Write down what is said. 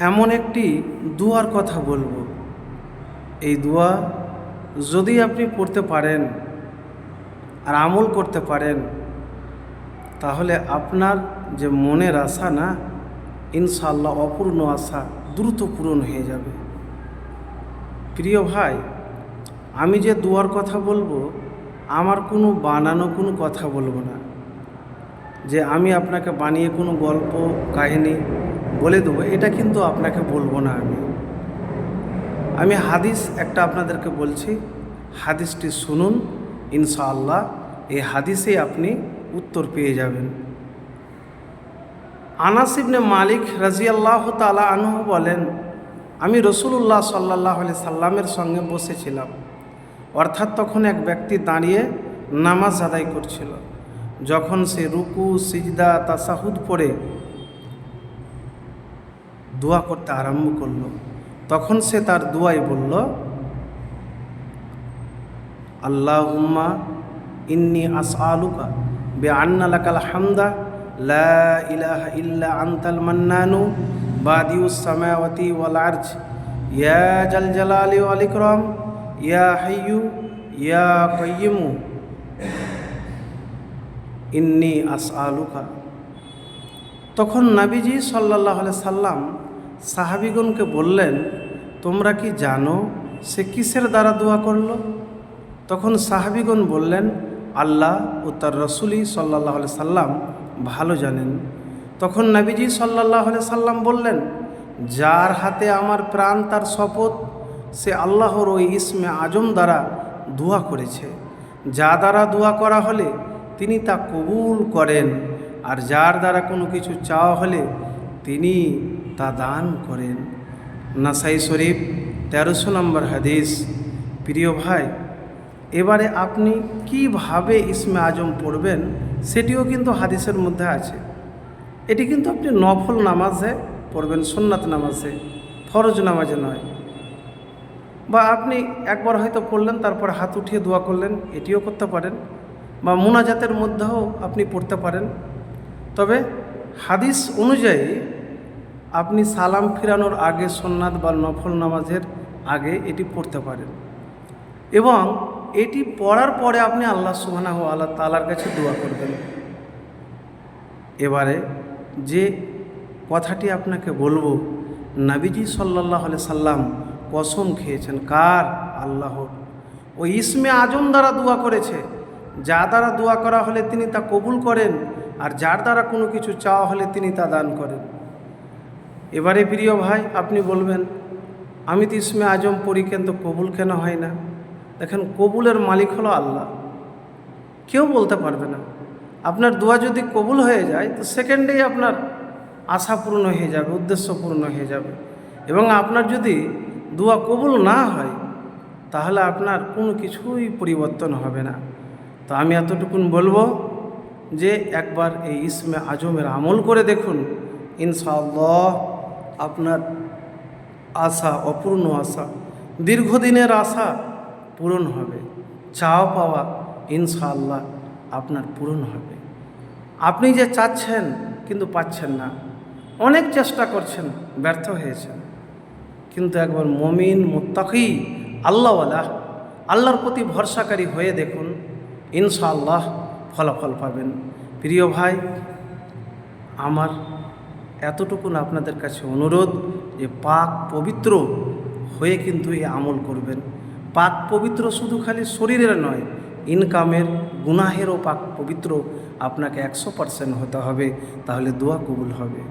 এমন একটি দুয়ার কথা বলবো। এই দুয়া যদি আপনি পড়তে পারেন আর আমল করতে পারেন, তাহলে আপনার যে মনের আশা না, ইনশাআল্লাহ অপূর্ণ আশা দ্রুত পূরণ হয়ে যাবে। প্রিয় ভাই, আমি যে দুয়ার কথা বলবো, আমার কোনো বানানো কোনো কথা বলবো না, যে আমি আপনাকে বানিয়ে কোনো গল্প কাহিনী বলে দেবো, এটা কিন্তু আপনাকে বলবো না। আমি হাদিস একটা আপনাদেরকে বলছি, হাদিসটি শুনুন, ইনশাআল্লাহ এই হাদিসে আপনি উত্তর পেয়ে যাবেন। আনাস ইবনে মালিক রাদিয়াল্লাহু তাআলা আনহু বলেন, আমি রাসূলুল্লাহ সাল্লাল্লাহু আলাইহি সাল্লামের সঙ্গে বসেছিলাম। অর্থাৎ তখন এক ব্যক্তি দাঁড়িয়ে নামাজ আদায় করছিল। যখন সে রুকু, সিজদা, তাশাহুদ পড়ে দোয়া করতে আরম্ভ করলো, তখন সে তার দোয়ায় বলল, আল্লাহুম্মা ইন্নী আসআলুকা বিআন্না লাকাল হামদা লা ইলাহা ইল্লা আনতাল মান্নানু বাদিউস সামাওয়াতি ওয়াল আরজ ইয়া জাল জালালি ওয়াল ইকরাম ইয়া হাইয়্যু ইয়া কাইয়্যুম ইন্নী আসআলুকা। তখন নবীজি সাল্লাল্লাহু আলাইহি সাল্লাম সাহাবীগণকে বললেন, তোমরা কি জানো সে কিসের দ্বারা দোয়া করলো? তখন সাহাবীগণ বললেন, আল্লাহ ও তার রাসূল সাল্লাল্লাহু আলাইহি সাল্লাম ভালো জানেন। তখন নবীজি সাল্লাল্লাহু আলাইহি সাল্লাম বললেন, যার হাতে আমার প্রাণ তার শপথ, সে আল্লাহর ওই ইসমে আজম দ্বারা দোয়া করেছে, যা দ্বারা দোয়া করা হলে তিনি তা কবুল করেন, আর যার দ্বারা কোনো কিছু চাওয়া হলে তিনি তা দান করেন। নাসাই শরীফ 1300 নম্বর হাদিস। প্রিয় ভাই, এবারে আপনি কিভাবে ইসমে আজম পড়বেন সেটিও কিন্তু হাদিসের মধ্যে আছে। এটি কিন্তু আপনি নফল নামাজে পড়বেন, সুন্নাত নামাজে, ফরজ নামাজে নয়। বা আপনি একবার হয়তো পড়লেন, তারপর হাত উঠিয়ে দোয়া করলেন, এটিও করতে পারেন। বা মুনাজাতের মধ্যেও আপনি পড়তে পারেন। তবে হাদিস অনুযায়ী আপনি সালাম ফিরানোর আগে, সুন্নাত বা নফল নামাজের আগে এটি পড়তে পারেন, এবং এটি পড়ার পরে আপনি আল্লাহ সুবহানাহু ওয়া তাআলার কাছে দোয়া করবেন। এবারে যে কথাটি আপনাকে বলবো, নবীজি সাল্লাল্লাহু আলাইহি সাল্লাম কসম খেয়েছেন, কার? আল্লাহর। ওই ইসমে আজম দ্বারা দোয়া করেছে, যা দ্বারা দোয়া করা হলে তিনি তা কবুল করেন, আর যার দ্বারা কোনো কিছু চাওয়া হলে তিনি তা দান করেন। এবারে প্রিয় ভাই, আপনি বলবেন, আমি তো ইসমে আজম পড়ি, কিন্তু কবুল কেন হয় না? দেখেন, কবুলের মালিক হলো আল্লাহ, কেউ বলতে পারবে না। আপনার দোয়া যদি কবুল হয়ে যায়, তো সেকেন্ডেই আপনার আশা পূর্ণ হয়ে যাবে, উদ্দেশ্য পূর্ণ হয়ে যাবে। এবং আপনার যদি দোয়া কবুল না হয়, তাহলে আপনার কোনো কিছুই পরিবর্তন হবে না। তো আমি এতটুকুন বলবো যে একবার এই ইসমে আজমের আমল করে দেখুন, ইনশাআল্লাহ আপনার আশা, অপূর্ণ আশা, দীর্ঘদিনের আশা পূরণ হবে। চাওয়া পাওয়া ইনশাআল্লাহ আপনার পূরণ হবে। আপনি যে চাচ্ছেন কিন্তু পাচ্ছেন না, অনেক চেষ্টা করছেন, ব্যর্থ হয়েছেন, কিন্তু একবার মুমিন, মুত্তাকি, আল্লাহওয়ালা, আল্লাহর প্রতি ভরসাকারী হয়ে দেখুন, ইনশাআল্লাহ ফলাফল পাবেন। প্রিয় ভাই, আমার এতটুকুন আপনাদের কাছে অনুরোধ যে পাক পবিত্র হয়ে কিন্তু এই আমল করবেন। পাক পবিত্র শুধু খালি শরীরের নয়, ইনকামের, গুনাহেরও পাক পবিত্র আপনাকে 100% হতে হবে, তাহলে দোয়া কবুল হবে।